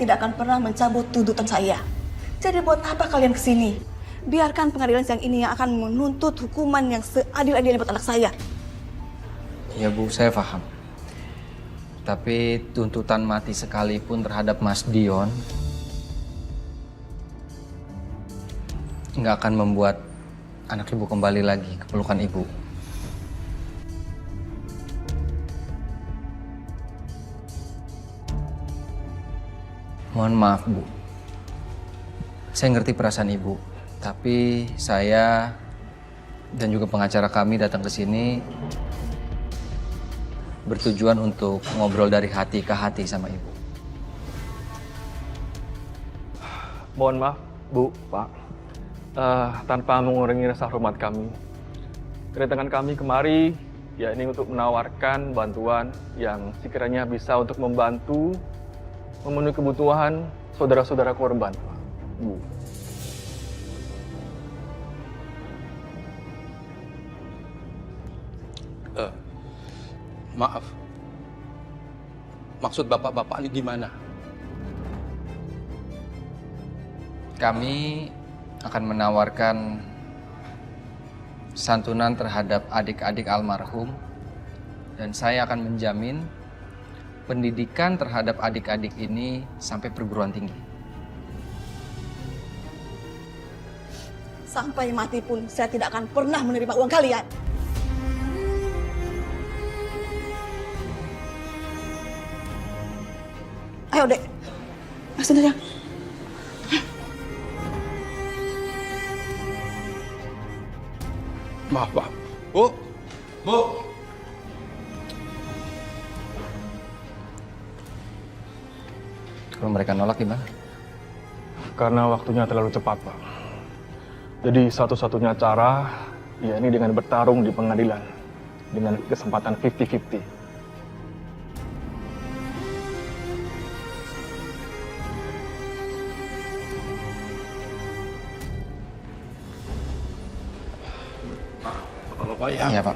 tidak akan pernah mencabut tuntutan saya. Jadi buat apa kalian kesini? Biarkan pengadilan siang ini yang akan menuntut hukuman yang seadil-adilnya buat anak saya. Ya Bu, saya paham. Tapi tuntutan mati sekalipun terhadap Mas Dion nggak akan membuat anak ibu kembali lagi ke pelukan ibu. Mohon maaf Bu, saya ngerti perasaan ibu, tapi saya dan juga pengacara kami datang ke sini bertujuan untuk ngobrol dari hati ke hati sama ibu. Mohon maaf, Bu, Pak. Tanpa mengurangi rasa hormat kami, kedatangan kami kemari ya ini untuk menawarkan bantuan yang sekiranya bisa untuk membantu memenuhi kebutuhan saudara-saudara korban, Pak. Bu. Maaf. Maksud bapak-bapak ini gimana? Kami akan menawarkan santunan terhadap adik-adik almarhum dan saya akan menjamin pendidikan terhadap adik-adik ini sampai perguruan tinggi. Sampai mati pun saya tidak akan pernah menerima uang kalian. Ayo dek, masuk aja. Maaf, Pak. Bu. Bu. Kalau mereka nolak gimana? Karena waktunya terlalu cepat, Pak. Jadi satu-satunya cara, ya ini dengan bertarung di pengadilan. Dengan kesempatan 50-50. Bapak ya. Iya Pak.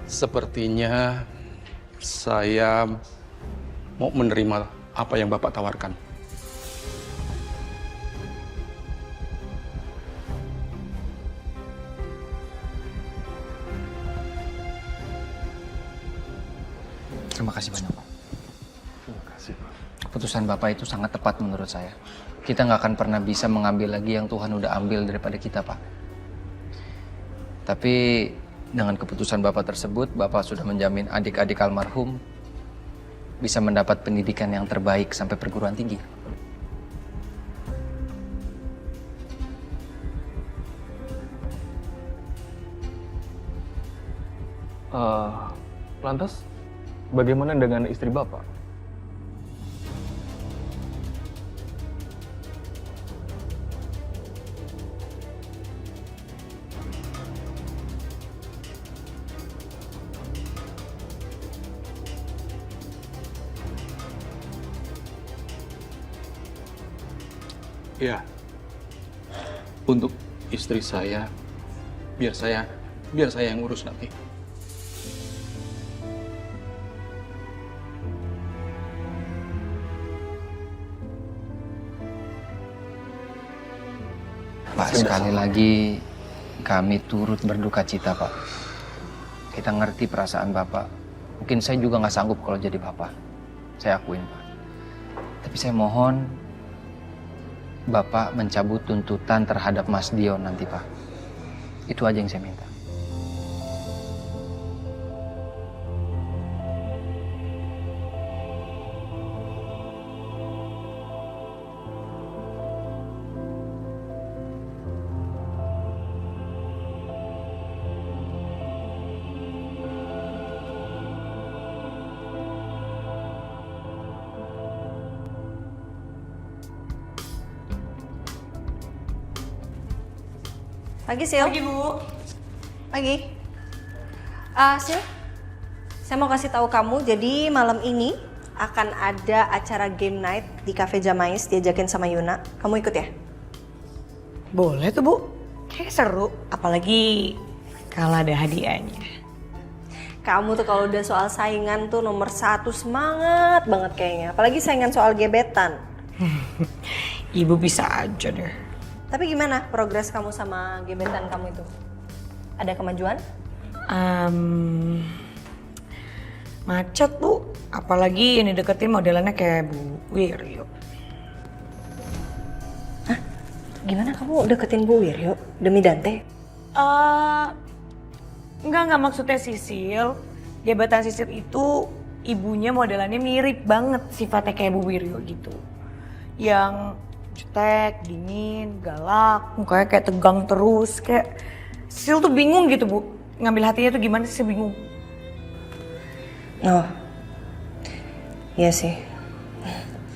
Sepertinya saya mau menerima apa yang Bapak tawarkan. Terima kasih banyak Pak. Terima kasih, Pak. Keputusan Bapak itu sangat tepat menurut saya. Kita nggak akan pernah bisa mengambil lagi yang Tuhan udah ambil daripada kita Pak. Tapi dengan keputusan Bapak tersebut, Bapak sudah menjamin adik-adik almarhum bisa mendapat pendidikan yang terbaik sampai perguruan tinggi. Lantas, bagaimana dengan istri Bapak? Ya. Untuk istri saya, biar saya yang ngurus nanti. Pak, sekali lagi kami turut berduka cita Pak. Kita ngerti perasaan Bapak. Mungkin saya juga nggak sanggup kalau jadi Bapak. Saya akuin Pak. Tapi saya mohon Bapak mencabut tuntutan terhadap Mas Dion nanti Pak. Itu aja yang saya minta. Pagi, Sil. Pagi, Bu. Pagi. Sil, saya mau kasih tahu kamu, jadi malam ini akan ada acara game night di Cafe Jamais, diajakin sama Yuna. Kamu ikut ya? Boleh tuh Bu, kayak seru. Apalagi kalau ada hadiahnya. Kamu tuh kalau udah soal saingan tuh nomor 1 semangat banget kayaknya. Apalagi saingan soal gebetan. Ibu bisa aja deh. Tapi gimana progres kamu sama gebetan kamu itu? Ada kemajuan? Macet Bu. Apalagi ini deketin modelannya kayak Bu Wiryo. Gimana kamu deketin Bu Wiryo demi Dante? Enggak maksudnya Sisil. Jabatan Sisil itu ibunya modelannya mirip banget sifatnya kayak Bu Wiryo gitu. Yang jutek, dingin, galak, mukanya kayak tegang terus. Kayak Sisil tuh bingung gitu Bu. Ngambil hatinya tuh gimana sih, bingung. Oh, iya sih.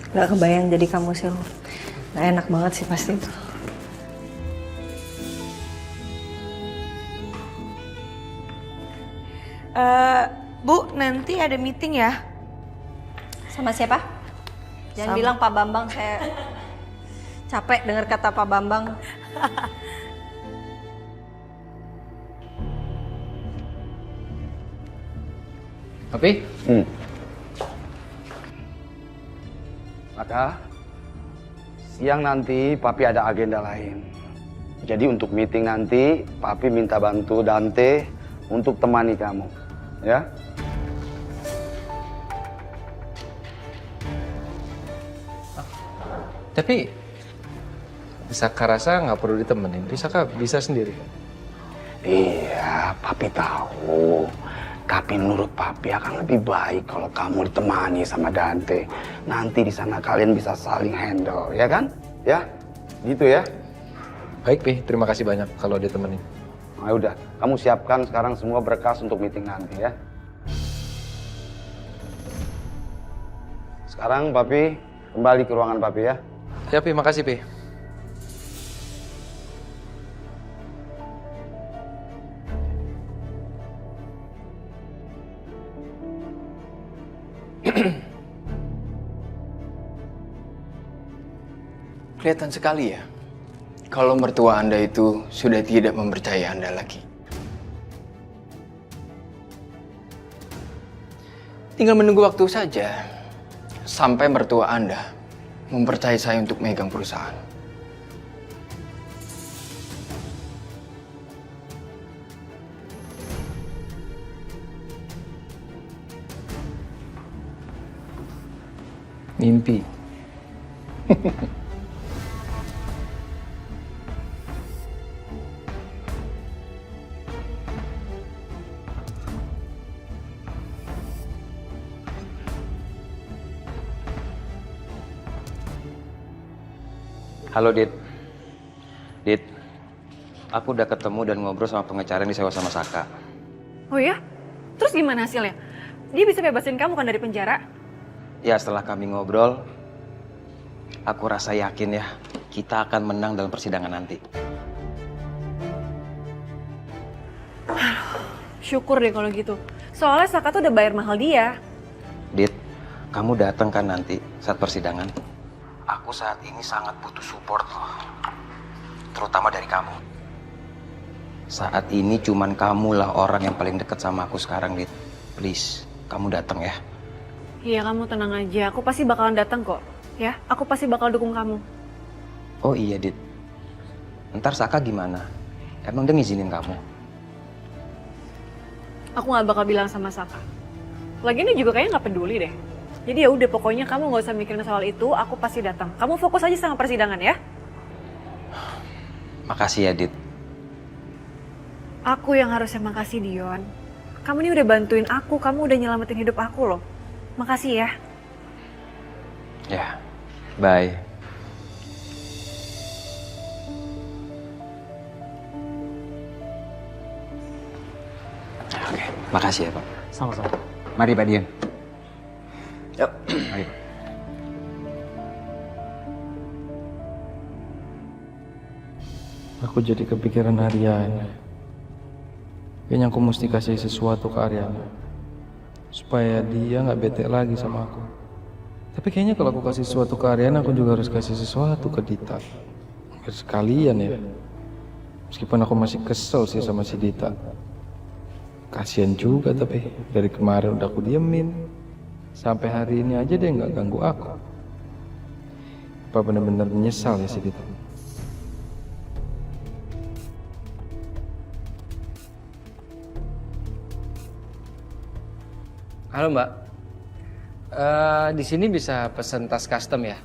Gak kebayang jadi kamu sih. Gak enak banget sih pasti itu. Bu, nanti ada meeting ya? Sama siapa? Jangan Sama. bilang Pak Bambang, saya capek dengar kata Pak Bambang. Papi? Maka siang nanti Papi ada agenda lain. Jadi untuk meeting nanti Papi minta bantu Dante untuk temani kamu. Ya? Tapi Saka rasa nggak perlu ditemenin. Saka bisa sendiri. Iya, Papi tahu. Tapi menurut Papi akan lebih baik kalau kamu ditemani sama Dante. Nanti di sana kalian bisa saling handle, ya kan? Ya? Gitu ya? Baik, Pi. Terima kasih banyak kalau ditemenin. Nah, udah, kamu siapkan sekarang semua berkas untuk meeting nanti ya. Sekarang Papi kembali ke ruangan Papi ya. Ya, Pi. Makasih, Pi. Kelihatan sekali ya, kalau mertua Anda itu sudah tidak mempercayai Anda lagi. Tinggal menunggu waktu saja, sampai mertua Anda mempercayai saya untuk megang perusahaan. Mimpi. Halo Dit. Dit, aku udah ketemu dan ngobrol sama pengacara yang disewa sama Saka. Oh ya? Terus gimana hasilnya? Dia bisa bebasin kamu kan dari penjara? Ya setelah kami ngobrol, aku rasa yakin ya kita akan menang dalam persidangan nanti. Syukur deh kalau gitu. Soalnya Saka tuh udah bayar mahal dia. Dit, kamu datang kan nanti saat persidangan? Aku saat ini sangat butuh support loh, terutama dari kamu. Saat ini cuman kamulah orang yang paling dekat sama aku sekarang, Dit. Please, kamu datang ya. Iya, kamu tenang aja. Aku pasti bakalan datang kok. Ya, aku pasti bakal dukung kamu. Oh iya, Dit. Ntar Saka gimana? Emang dia ngizinin kamu? Aku gak bakal bilang sama Saka. Lagian dia juga kayaknya gak peduli deh. Jadi ya udah, pokoknya kamu gak usah mikirin soal itu. Aku pasti datang. Kamu fokus aja sama persidangan ya. Makasih ya, Dit. Aku yang harusnya makasih, Dion. Kamu ini udah bantuin aku. Kamu udah nyelamatin hidup aku loh. Makasih ya. Ya, bye. Oke, makasih ya Pak. Sama-sama. Mari Pak Dian. Yuk. Mari Pak. Aku jadi kepikiran Aryana. Kayaknya aku mesti kasih sesuatu ke Aryana, supaya dia nggak bete lagi sama aku. Tapi kayaknya kalau aku kasih sesuatu ke Aryana, aku juga harus kasih sesuatu ke Dita. Biar sekalian ya. Meskipun aku masih kesel sih sama si Dita. Kasian juga tapi dari kemarin udah aku diemin. Sampai hari ini aja dia nggak ganggu aku. Apa bener-bener menyesal ya si Dita? Halo Mbak, di sini bisa pesen tas custom ya?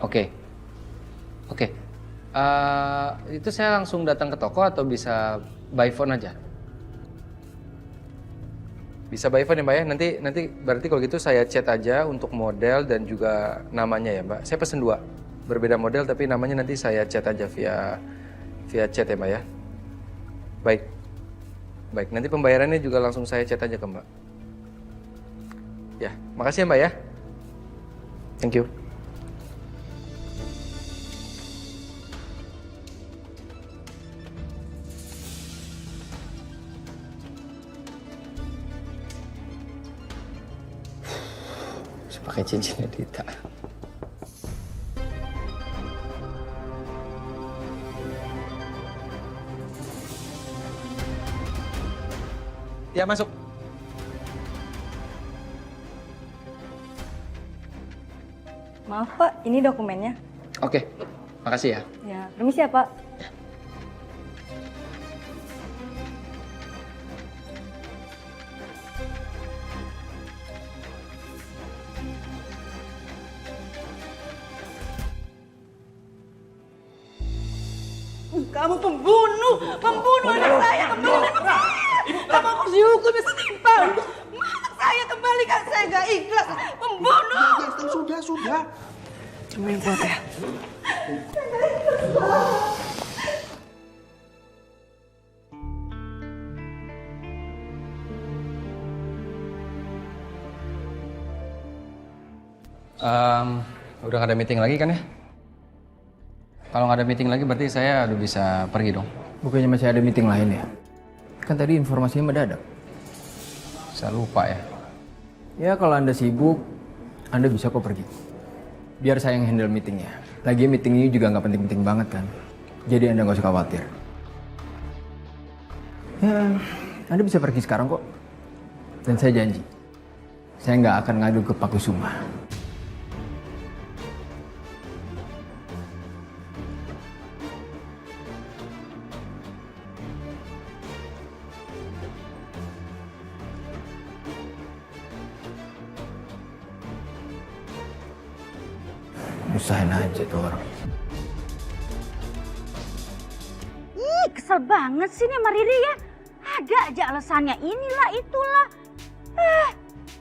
Oke. Itu saya langsung datang ke toko atau bisa by phone aja? Bisa by phone ya Mbak ya? Nanti berarti kalau gitu saya chat aja untuk model dan juga namanya ya Mbak. Saya pesen 2, berbeda model tapi namanya nanti saya chat aja via chat ya Mbak ya? Baik, nanti pembayarannya juga langsung saya chat aja ke Mbak. Ya, makasih ya Mbak ya. Thank you. Saya pakai cincinnya Dita. Ya, masuk. Maaf Pak, ini dokumennya. Oke, makasih ya. Ya, permisi ya Pak. Kamu pembunuh anak saya, pembunuh anak saya. Kamu harus dihukum setimpal. Anak saya kembalikan, saya gak ikhlas. Pembunuh. Sudah. Kamu yang kuat ya. Udah gak ada meeting lagi kan ya? Kalau nggak ada meeting lagi berarti saya udah bisa pergi dong. Bukannya masih ada meeting lain ya? Kan tadi informasinya mendadak. Saya lupa ya. Ya kalau Anda sibuk, Anda bisa kok pergi. Biar saya yang handle meetingnya. Lagi meeting ini juga nggak penting-penting banget kan. Jadi Anda nggak usah khawatir. Ya, Anda bisa pergi sekarang kok. Dan saya janji, saya nggak akan ngadu ke Pak Kusuma. Usahain aja tuh orang. Ih, kesel banget sih nih sama Riri ya. Ada aja alasannya, inilah itulah.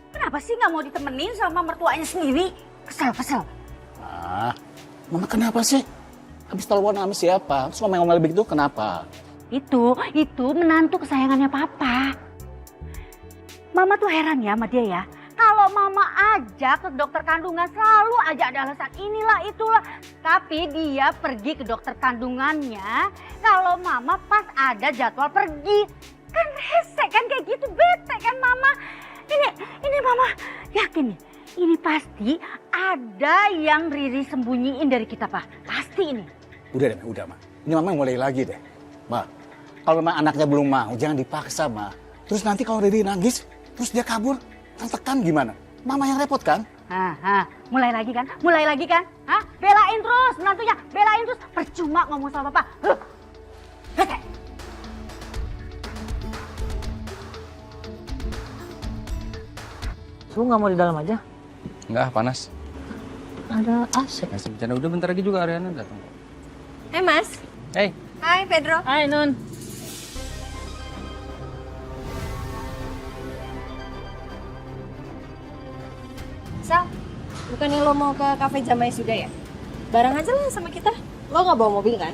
Kenapa sih nggak mau ditemenin sama mertuanya sendiri? Kesel. Mama kenapa sih? Habis telepon sama siapa? Terus mama ngomel begitu kenapa? Itu menantu kesayangannya papa. Mama tuh heran ya sama dia ya. Kalau mama ajak ke dokter kandungan selalu aja ada alasan inilah itulah. Tapi dia pergi ke dokter kandungannya kalau mama pas ada jadwal pergi. Kan rese kan kayak gitu, bete kan mama. Ini mama yakin nih, ini pasti ada yang Riri sembunyiin dari kita Pak. Pasti ini. Udah, Ma. Ini mama mulai lagi deh. Ma, kalau memang anaknya belum mau, jangan dipaksa, Ma. Terus nanti kalau Riri nangis, terus dia kabur, kan tekan gimana? Mama yang repot kan? Mulai lagi kan? Belain terus menantunya, belain terus. Percuma ngomong sama papa. Bete. Lu nggak mau di dalam aja? Enggak, panas. Ada AC. Masih bercanda, udah bentar lagi juga Ariana datang. Mas. Hey. Hai Pedro. Hai Nun. Sal, bukannya lo mau ke kafe Jamai sudah ya? Bareng aja lah sama kita. Lo nggak bawa mobil kan?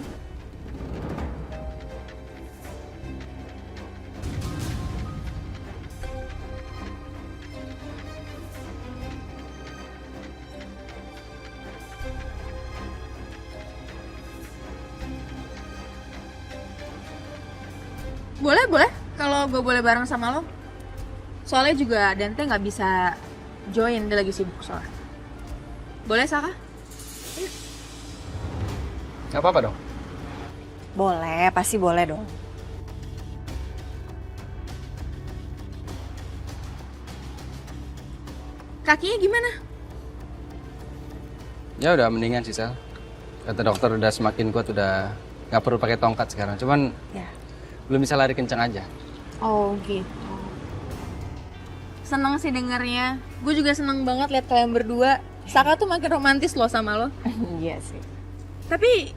Boleh. Kalau gue boleh bareng sama lo. Soalnya juga Dante nggak bisa join, dia lagi sibuk soalnya. Boleh, Saka? Gak apa-apa dong. Boleh, pasti boleh dong. Kakinya gimana? Ya udah mendingan sih, Sal. Kata dokter udah semakin kuat, udah nggak perlu pakai tongkat sekarang. Cuman Ya. belum bisa lari kencang aja. Oh gitu. Seneng sih dengernya. Gue juga seneng banget lihat kalian berdua. Saka tuh makin romantis loh sama lo. Iya sih. Tapi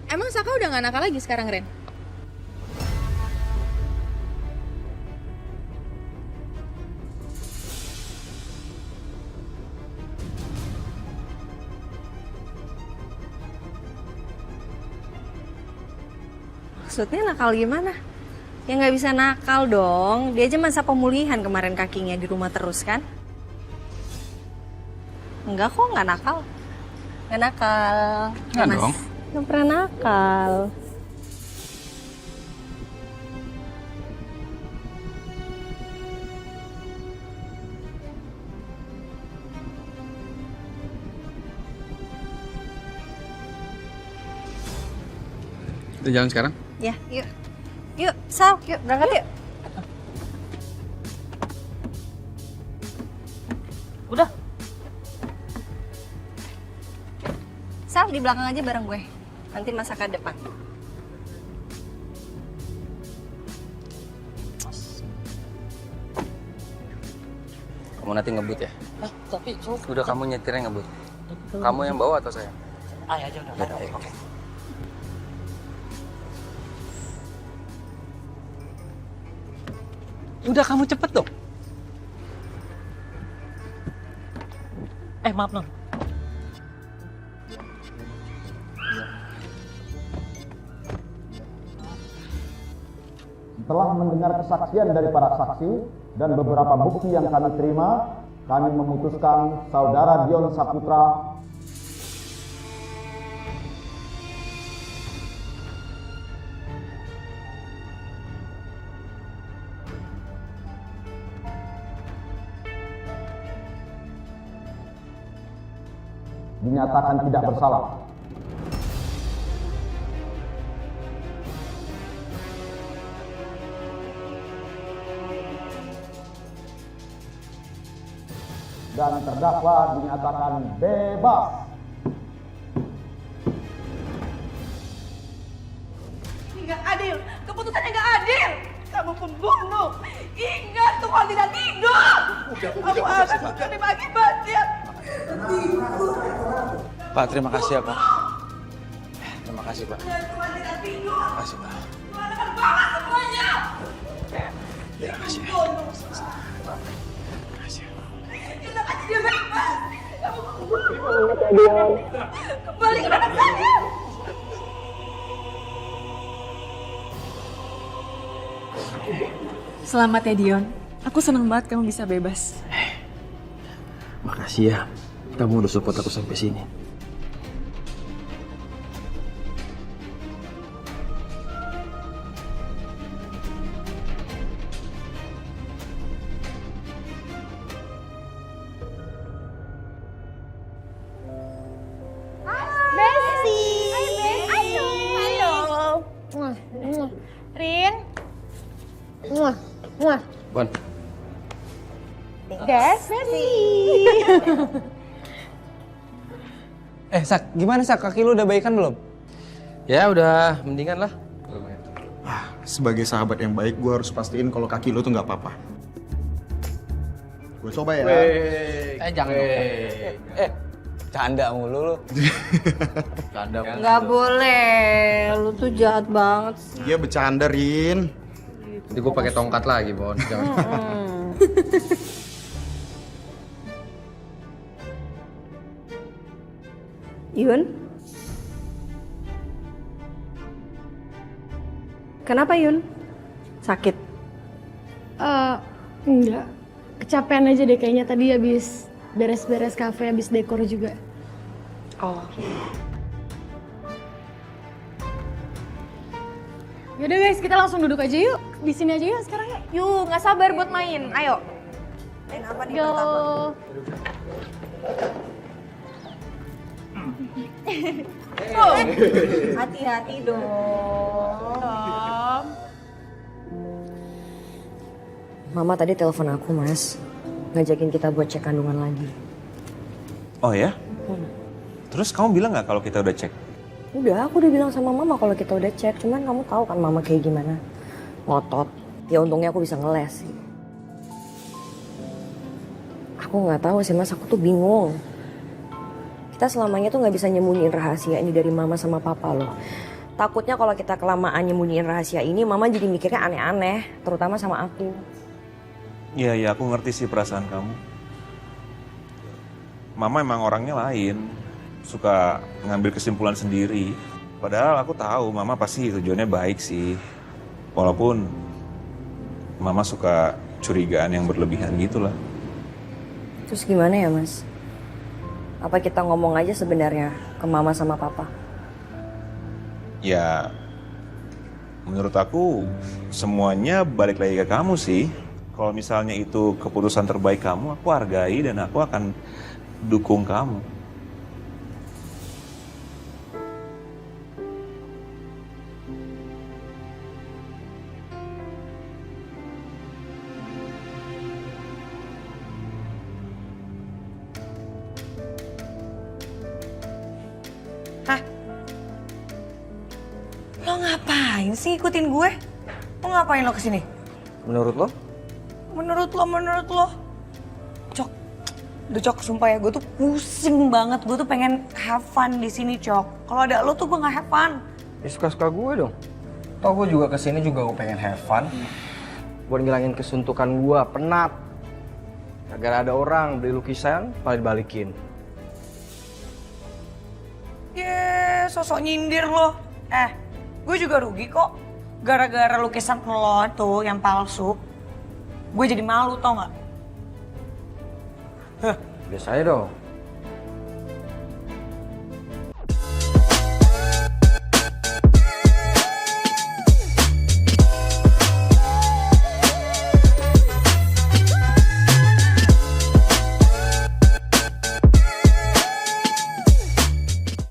emang Saka udah gak nakal lagi sekarang, Ren? Maksudnya nakal gimana? Ya nggak bisa nakal dong. Dia aja masa pemulihan kemarin kakinya di rumah terus kan? Enggak kok, nggak nakal. Nggak nakal. Nggak Mas. dong. Nggak pernah nakal. Kita jalan sekarang? Ya, yuk. Yuk, Sal, yuk berangkat yuk. Udah. Sal, di belakang aja bareng gue. Nanti masak ke depan. Kamu nanti ngebut ya? Tapi Udah kamu nyetirnya ngebut. Kamu yang bawa atau saya? ayo aja udah. Yaudah, ayo. Oke. Udah kamu cepet dong. Maaf non. Setelah mendengar kesaksian dari para saksi dan beberapa bukti yang kami terima, kami memutuskan Saudara Dion Saputra dinyatakan tidak bersalah. Dan terdakwa dinyatakan bebas. Ini nggak adil. Keputusannya nggak adil. Kamu pembunuh. Ingat Tuhan tidak tidur. Aku akan menerima akibatnya. Pak, terima kasih ya, Pak. Terima kasih, Pak. Tuhan tidak tidur. Terima kasih, Pak. Tuhan akan balas semuanya. Terima kasih. Bunuh. Terima kasih. Kita kasih dia bebas. Kamu pembunuh. Kembali ke anak saya. Selamat ya Dion. Aku senang banget kamu bisa bebas. Makasih ya. Kamu udah support aku sampai sini. Rin. Bon. Sak, gimana Sak? Kaki lu udah baikan belum? Ya udah mendingan lah. Sebagai sahabat yang baik, gue harus pastiin kalau kaki lu tuh nggak apa-apa. Gue coba ya. Jangan. Canda mulu lu. Canda. Nggak boleh, lu tuh jahat banget sih. Dia bercanda, Rin. Nanti gue pakai tongkat lagi, Bon. Jangan. Yun? Kenapa Yun? Sakit? Enggak. Kecapean aja deh kayaknya tadi habis beres-beres kafe, habis dekor juga. Oh. Yaudah guys, kita langsung duduk aja yuk. Di sini aja yuk sekarang yuk. Yuk, nggak sabar buat main. Ayo. Main apa nih Go. pertama? Hati-hati dong. Mama tadi telepon aku, Mas. ngajakin kita buat cek kandungan lagi. Oh ya? Terus kamu bilang nggak kalau kita udah cek? Udah, aku udah bilang sama mama kalau kita udah cek. Cuman kamu tahu kan mama kayak gimana. Ngotot. Ya untungnya aku bisa ngeles sih. Aku nggak tahu sih mas, aku tuh bingung. Kita selamanya tuh nggak bisa nyembunyiin rahasia ini dari mama sama papa loh. Takutnya kalau kita kelamaan nyembunyiin rahasia ini, mama jadi mikirnya aneh-aneh. Terutama sama aku. Iya, aku ngerti sih perasaan kamu. Mama emang orangnya lain. Suka ngambil kesimpulan sendiri. Padahal aku tahu mama pasti tujuannya baik sih. Walaupun mama suka curigaan yang berlebihan gitu lah. Terus gimana ya mas? Apa kita ngomong aja sebenarnya ke mama sama papa? Ya, menurut aku semuanya balik lagi ke kamu sih. Kalau misalnya itu keputusan terbaik kamu, aku hargai dan aku akan dukung kamu. Hah? Lo ngapain sih ikutin gue? Lo ngapain lo kesini? Menurut lo? Menurut lo. Cok, udah Cok, sumpah ya, gue tuh pusing banget. Gue tuh pengen have fun di sini, Cok. Kalau ada lo tuh gue nggak have fun. Ya suka-suka gue dong. Toh gue juga kesini juga gue pengen have fun. Buat ngilangin kesuntukan gue, penat. Gara-gara ada orang beli lukisan, malah dibalikin. Sosok nyindir lo. Gue juga rugi kok. Gara-gara lukisan lo tuh yang palsu. Gue jadi malu, tau gak? Biasa aja dong.